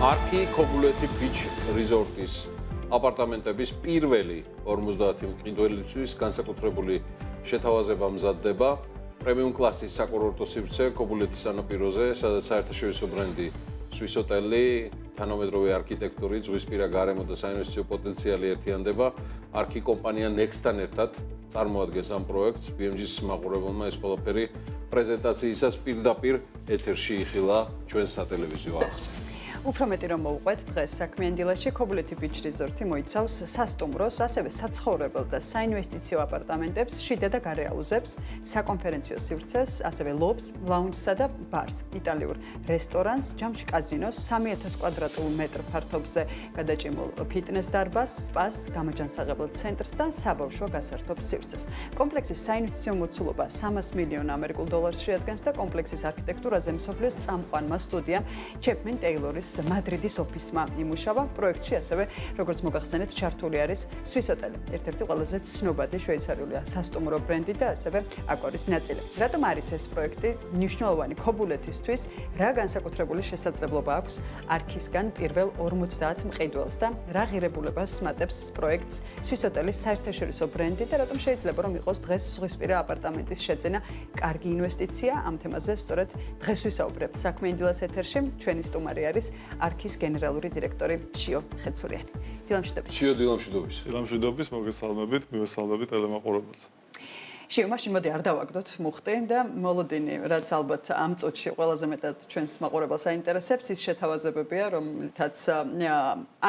არქი ქობულეთი ბიჩ რიზორტის აპარტამენტების პირველი 50 მყიდველისთვის განსაკუთრებული შეთავაზება მზადდება პრემიუმ კლასის საკურორტო სივრცე ქობულეთის სანაპიროზე, სადაც საერთაშორისო ბრენდი Swiss Hotel-ი, თანამედროვე არქიტექტურით, ზღვისპირა გარემო და საინვესტიციო პოტენციალი ერთიანდება. არქი კომპანია Next-თან ერთად წარმოადგენს ამ პროექტს. BMG-ის მაყურებელმა ეს ყველაფერი პრეზენტაციისას პირდაპირ ეთერში იხილა ჩვენს სატელევიზიო არხზე. Უფრო მეტი რომ მოვყვეთ დღეს საქმიან დილაში ქობულეთი ბიჩ რიზორტი მოიცავს სასტუმროს, ასევე საცხოვრებელ და საინვესტიციო აპარტამენტებს, შიდა და გარე აუზებს, საკონფერენციო სივრცეს, ასევე ლობს, ლაუნჯსა და ბარს, იტალიურ რესტორანს, ჯამში კაზინოს, 3000 კვადრატულ მეტრ ფართობზე გადაჭიმულ ფიტნეს დარბაზს, სპას, გამაჯანსაღებელ ცენტრს და საბავშვო გასართობ სივრცეს. კომპლექსის საინვესტიციო მოცულობა 300 მილიონ ამერიკულ დოლარს შეადგენს და კომპლექსის არქიტექტურაზე მსოფლიოს წამყვანმა სტუდიამ ჩეპმენ ტეილორის მადრიდის ოფისმა იმუშავა. პროექტში ასევე, როგორც მოგახსენეთ, ჩართული არის Swiss Hotel, ერთ-ერთი ყველაზე ცნობადი შვეიცარიული სასტუმრო ბრენდი და ასევე აკორის ნაწილი. რატომ არის ეს პროექტი მნიშვნელოვანი ქობულეთისთვის? რა განსაკუთრებული შესაძლებლობა აქვს არქისგან პირველ 50 მყიდველს და რა ღირებულებას მატებს პროექტს Swiss Hotel-ის საერთაშორისო ბრენდი და რატომ შეიძლება რომ იყოს დღეს ზღვისპირა აპარტამენტის შეძენა კარგი ინვესტიცია? ამ თემაზე სწორედ დღეს ვისაუბრებთ საქმიან დილას ეთერში. ჩვენი სტუმარი არის არქის გენერალური დირექტორი შიო ხეცურიანი. დილამშვიდობის. შიო, დილამშვიდობის. დილამშვიდობის, მოგესალმებით, მივესალმებით ტელემაყურებელს. შიო, მაშინ მოდი არ დავაგდოთ მუხტი და მოლოდინი, რაც ალბათ ამ წუთში ყველაზე მეტად ჩვენს მაყურებელს აინტერესებს, ის შეთავაზებებია, რომლითაც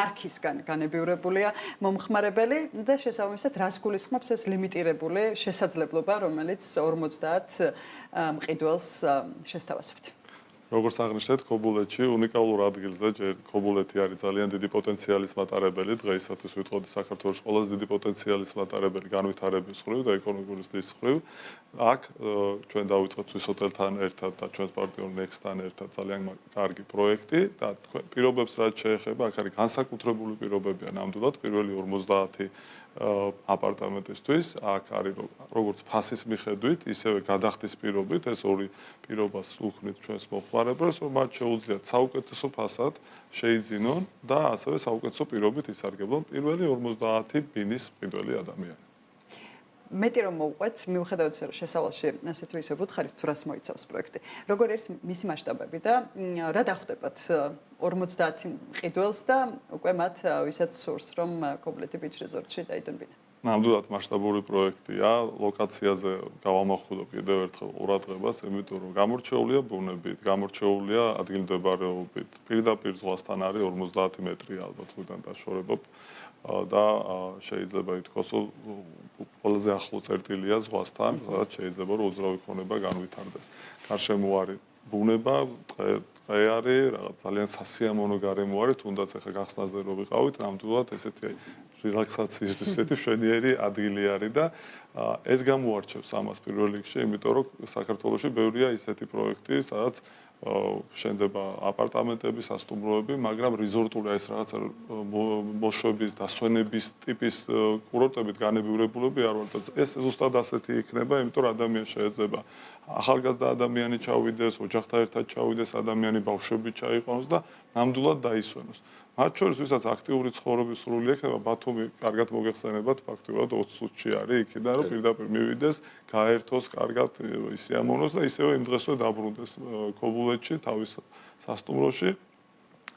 არქისგან განებივრებულია მომხმარებელი და შესაბამისად რას გულისხმობს ეს ლიმიტირებული შესაძლებლობა, რომელიც 50 მყიდველს შესთავაზებთ. როგორც აღნიშნეთ, ქობულეთში უნიკალურ ადგილზე ქობულეთი არის ძალიან დიდი პოტენციალის მატარებელი. დღეისათვის ვიტყოდი საქართველოს ყველაზე დიდი პოტენციალის მატარებელი განვითარების მხრივ და ეკონომიკური ზრდის მხრივ. აქ ჩვენ დავიწყოთ Swiss Hotel-თან ერთად და ჩვენს პარტნიორ Next-თან ერთად ძალიან კარგი პროექტი და პირობებს რაც შეეხება, აქ არის განსაკუთრებული პირობებია ნამდვილად პირველი 50 აპარტამენტისთვის. აქ არის როგორც ფასის მიხედვით, ისევე გადახდის პირობით, ეს ორი პირობას უქმნით ჩვენს მომხმარებელს, რომ მათ შეუძლიათ საუკეთესო ფასად შეიძინონ და ასევე საუკეთესო პირობით ისარგებლონ პირველი 50 ბინის მყიდველი ადამიანი. მეტი რომ მოვყვეთ, მიუხედავად იმისა, რომ შესავალში ასეთ ვისე ვუთხარით, თუ რას მოიცავს პროექტი. როგორი არის მისი მასშტაბები და რა დახვდებათ 50 მყიდველს და უკვე მათ ვისაც სურს, რომ ქობულეთი ბიჩ რიზორტში დაიდონბინონ. ნამდვილად მასშტაბური პროექტია, ლოკაციაზე გავამახვილო კიდევ ერთხელ ყურადღებას, იმიტომ რომ გამორჩეულია ბუნებით, გამორჩეულია ადგილმდებარეობით. პირდაპირ ზღვასთან არის 50 მეტრი ალბათ უდან დაშორებობ და შეიძლება ითქვას, რომ ყველაზე ახლო წერტილია ზღვასთან, სადაც შეიძლება რომ უძრავი ქონება განვითარდეს. გარშემო არის ბუნება, ტყე არის, რაღაც ძალიან სასიამოვნო გარემო არის, თუნდაც ახლა გახსნაზე რო ვიყავით, ნამდვილად ესეთი რელაქსაციისთვის ესეთი მშვენიერი ადგილი არის და ეს გამოარჩევს ამას პირველ რიგში, იმიტომ რომ საქართველოში ბევრია ისეთი პროექტი, სადაც შენდება აპარტამენტები, სასტუმროები, მაგრამ რიზორტული ეს რაღაცა მოშვების, დასვენების ტიპის კურორტებით განებივრებულები არ ვარ და ეს ზუსტად ასეთი იქნება, იმიტომ რომ ადამიანი შეეძება ახალგაზრდა ადამიანი ჩავიდეს, ოჯახთან ერთად ჩავიდეს ადამიანი, ბავშვები ჩაიყვანოს და ნამდვილად დაისვენოს. მათ შორის, ვისაც აქტიური ცხოვრების სურვილი ექნება, ბათუმი კარგად მოგეხსენებათ, ფაქტობრივად 20 წუთში არის იქიდან, რომ პირდაპირ მივიდეს, გაერთოს, კარგად ისიამოვნოს და ისევე იმ დღესვე დაბრუნდეს ქობულეთში, თავის სასტუმროში,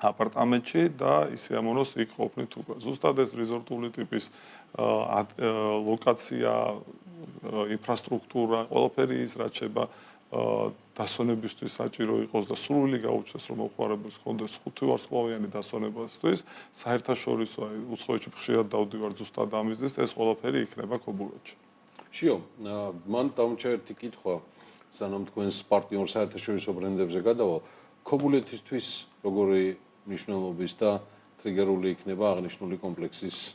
აპარტამენტში და ისიამოვნოს იქ ყოფნით უკვე. ზუსტად ეს რიზორტული ტიპის ლოკაცია, ინფრასტრუქტურა, ყველაფერი ის რაც შეება დასვენებისთვის საჭირო იყოს და სრული გაუჩნდეს რომ მომხმარებელს ჰქონდეს 5 ვარსკვლავიანი დასვენებისთვის, საერთაშორისო უცხოეთში ხშირად დავდივარ ზუსტად ამისთვის, ეს ყველაფერი იქნება ქობულეთში. შიო, მან დამჭა ერთი კითხვა, სანამ თქვენს პარტნიორ საერთაშორისო ბრენდებზე გადავალ, ქობულეთისთვის როგორი მნიშვნელობის და ტრიგერული იქნება აღნიშნული კომპლექსის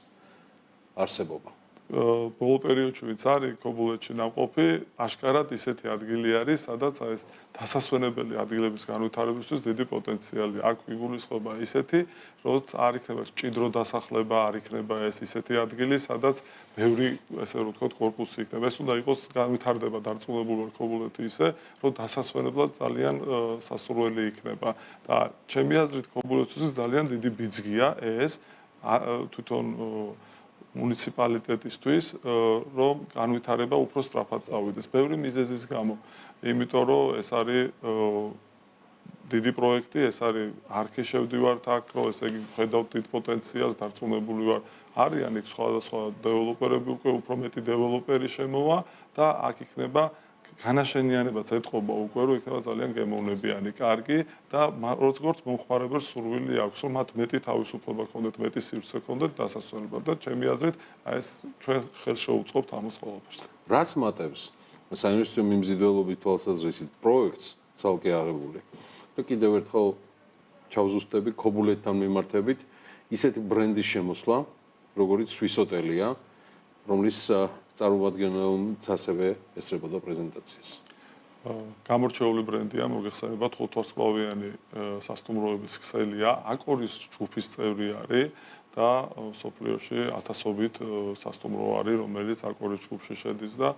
არსებობა? ბოლო პერიოდში ვინც არის ქობულეთში ნამყოფი, აშკარად ისეთი ადგილი არის, სადაც ეს დასასვენებელი ადგილების განვითარებისთვის დიდი პოტენციალი აქვს. იგულისხმება ისეთი, რომ არ იქნება ჭიდრო დასახლება, არ იქნება ეს ისეთი ადგილი, სადაც ბევრი, ესე რომ ვთქვათ, корпуსი იქნება. ეს უნდა იყოს განვითარდება დარწმუნებული ვარ ქობულეთი ისე, რომ დასასვენებლად ძალიან სასურველი იქნება. და ჩემი აზრით ქობულეთისთვის ძალიან დიდი ბიძგია ეს თვითონ მუნიციპალიტეტისთვის, რომ განვითარება უფრო სწრაფად წავიდეს. ბევრი მიზეზის გამო, იმიტომ რომ ეს არის დიდი პროექტი, ეს არის არქი შევდივართ აქ, რომ ესე იგი ხედავთ დიდ პოტენციალს, დარწმუნებული ვარ, არიან იქ სხვადასხვა დეველოპერები, უკვე უფრო მეტი დეველოპერი შემოვა და აქ იქნება განაშენიანებაც ეთყობა უკვე, რომ იქნება ძალიან გემოვნებიანი, კარგი და როგორც მომხმარებელს სურვილი აქვს, რომ მათ მეტი თავისუფლება ქონდეთ, მეტი სივრცე ქონდეთ დასასვენებლად და ჩემი აზრით, ეს ჩვენ ხელს შევუწყობთ ამას ყველაფერს. რას მატებს საინვესტიციო მიმზიდველობის თვალსაზრისით პროექტს ცალკე აღებული? და კიდევ ერთხელ ჩავზუსტები ქობულეთთან მიმართებით ისეთი ბრენდის შემოსვლა, როგორც სვისოტელია, რომლის წარმომადგენელიც ასევე ესწრებოდა პრეზენტაციას. გამორჩეული ბრენდია, მოგეხსენებათ, ხუთვარსკვლავიანი სასტუმროების ქსელია, აკორის ჯგუფის წევრი არის და სოფლიოში ათასობით სასტუმრო არის, რომელიც აკორის ჯგუფში შედის და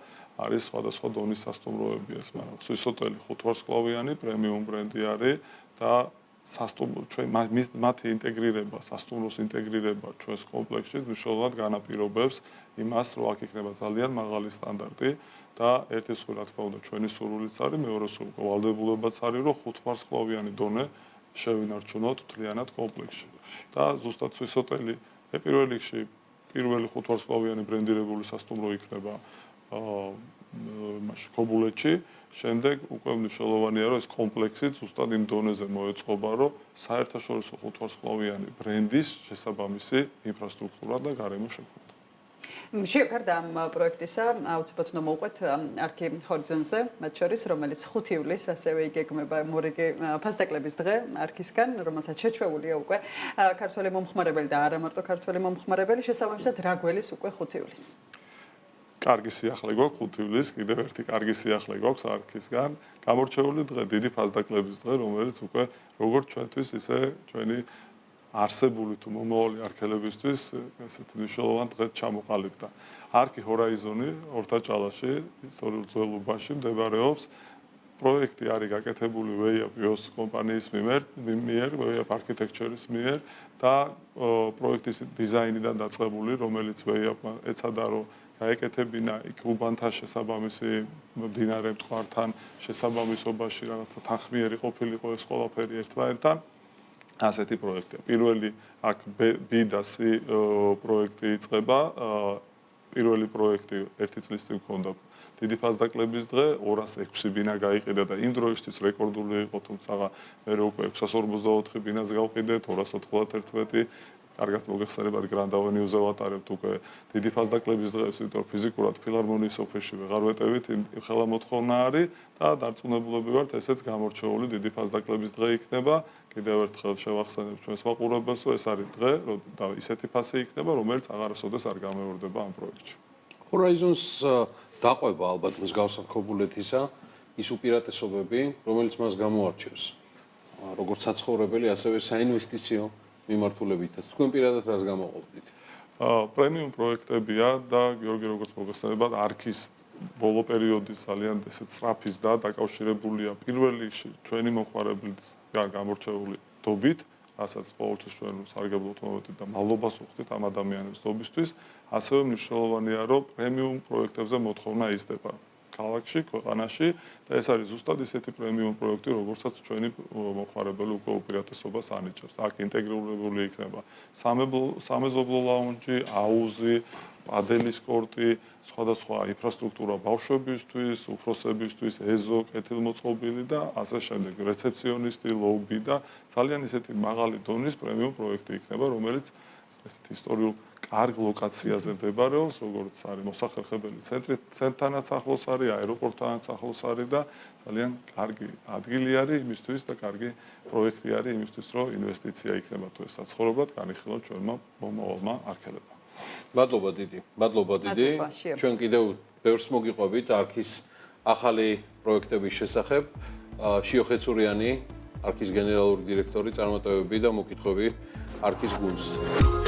არის სხვადასხვა დონის სასტუმროები ეს, მაგრამ სვისოტელი ხუთვარსკვლავიანი პრემიუმ ბრენდი არის და მათი ინტეგრირება, სასტუმროს ინტეგრირება ჩვენს კომპლექსში მნიშვნელოვნად განაპირობებს იმას, რომ აქ იქნება ძალიან მაღალი სტანდარტი და ერთი სულ რა თქმა უნდა ჩვენი სურვილიც არის, მეორე სულ ვალდებულებაც არის, რომ ხუთვარსკვლავიანი დონე შევინარჩუნოთ მთლიანად კომპლექსში. და ზუსტად სვისოტელი პირველ რიგში პირველი ხუთვარსკვლავიანი ბრენდირებული სასტუმრო იქნება ქობულეთში, შემდეგ უკვე მნიშვნელოვანია, რომ ეს კომპლექსი ზუსტად იმ დონეზე მოეწყობა, რომ საერთაშორისო ხუთვარსკვლავიანი ბრენდის შესაბამისი ინფრასტრუქტურა და გარემო შექმნას. გარდა ამ პროექტისა, აუცილებლად უნდა მოვყვეთ არქი ჰორიზონზე, მათ შორის, რომელიც 5 ივლისს ასევე იგეგმება მორიგი ფასდაკლების დღე არქისგან, რომელსაც შეჩვეულია უკვე ქართველი მომხმარებელი და არა მარტო ქართველი მომხმარებელი, შესაბამისად რა გველის უკვე 5 ივლისს. კარგი სიახლე გვაქვს 5 ივლისს, კიდევ ერთი კარგი სიახლე გვაქვს არქისგან. გამორჩეული დღე, დიდი ფასდაკლების დღე, რომელიც უკვე როგორც ჩვენთვის, ისე ჩვენი არსებული თუ მომავალი არქელებისთვის ესეთი მნიშვნელოვანი დღე ჩამოყალიბდა. არქი ჰორაიზონი ორთაჭალაში, ისტორიულ ძველ უბანში მდებარეობს. პროექტი არის გაკეთებული Wayup EOS კომპანიის მიერ, Wayup Architecture-ის მიერ და პროექტის დიზაინიდან დაწყებული, რომელიც Wayup-მა ეცადა, რომ გაეკეთებინა იქ უბანთან შესაბამისი მდინარე მტკვართან შესაბამისობაში რაღაცა თანხმიერი ყოფილიყო ეს ყველაფერი ერთმანეთთან. ასეთი პროექტია. პირველი აქ B და C პროექტი იწყება. პირველი პროექტი 1 წლის წინ ჰქონდა დიდი ფასდაკლების დღე, 206 ბინა გაიყიდა და იმ დროისთვის რეკორდული იყო, თუმცა მე უკვე 654 ბინას გავყიდეთ, 291 კარგად მოგეხსენებათ Grand Avenue-ზე ვატარებთ უკვე დიდი ფასდაკლების დღეს, იმიტომ ფიზიკურად ფილარმონიის ოფისში ვეღარ ვეტევით, ხელა მოთხოვნა არის და დარწმუნებულები ვართ, ესეც გამორჩეული დიდი ფასდაკლების დღე იქნება. კიდევ ერთხელ შევახსენებ ჩვენს მაყურებელს, რომ ეს არის დღე და ისეთი ფასი იქნება, რომელიც აღარასოდეს არ გამეორდება ამ პროექტში. Horizons დაყვება ალბათ მსგავსად ქობულეთისა ის უპირატესობები, რომელიც მას გამოარჩევს. როგორც საცხოვრებელი, ასევე საინვესტიციო მიმართულებითაც. თქვენ პირადად რას გამოყოფდით? პრემიუმ პროექტებია და გიორგი როგორც მოგესწრებათ, არქის ბოლო პერიოდის ძალიან ესეთ სწრაფის და დაკავშირებულია პირველ რიგში ჩვენი მომხმარებლის გამორჩეული დობით, რასაც ყოველთვის ჩვენ სარგებლობთ მომენტით და მადლობას ვუხდით ამ ადამიანებს დობისთვის, ასევე მნიშვნელოვანია, რომ პრემიუმ პროექტებზე მოთხოვნა იზრდება ქალაქში, ქვეყანაში და ეს არის ზუსტად ისეთი პრემიუმ პროექტი, როგორცაც ჩვენი მომხმარებელი უკვე უპირატესობას ანიჭებს. აქ ინტეგრირებული იქნება სამეზობლო ლაუნჯი, აუზი, პადელის კორტი, სხვადასხვა ინფრასტრუქტურა ბავშვებისთვის, უფროსებისთვის, ეზო, კეთილმოწყობილი და ასე შემდეგ, რეცეფციონისტი, ლობი და ძალიან ისეთი მაღალი დონის პრემიუმ პროექტი იქნება, რომელიც ესეთი ისტორიულ კარგ ლოკაციაზე მდებარეობს, როგორც არის მოსახერხებელი ცენტრი, ცენტრთანაც ახლოს არის, აეროპორტთანაც ახლოს არის და ძალიან კარგი ადგილი არის იმისთვის და კარგი პროექტი არის იმისთვის, რომ ინვესტიცია იქნება თუ ეს საცხოვრებლად განიხილოთ ჩვენმა მომავალმა არქელებმა. მადლობა დიდი. მადლობა, შიო. ჩვენ კიდევ ბევრს მოგიყვებით არქის ახალი პროექტების შესახებ. შიო ხეცურიანი, არქის გენერალური დირექტორი, წარმატებები და მოკითხვები არქის გუნდს.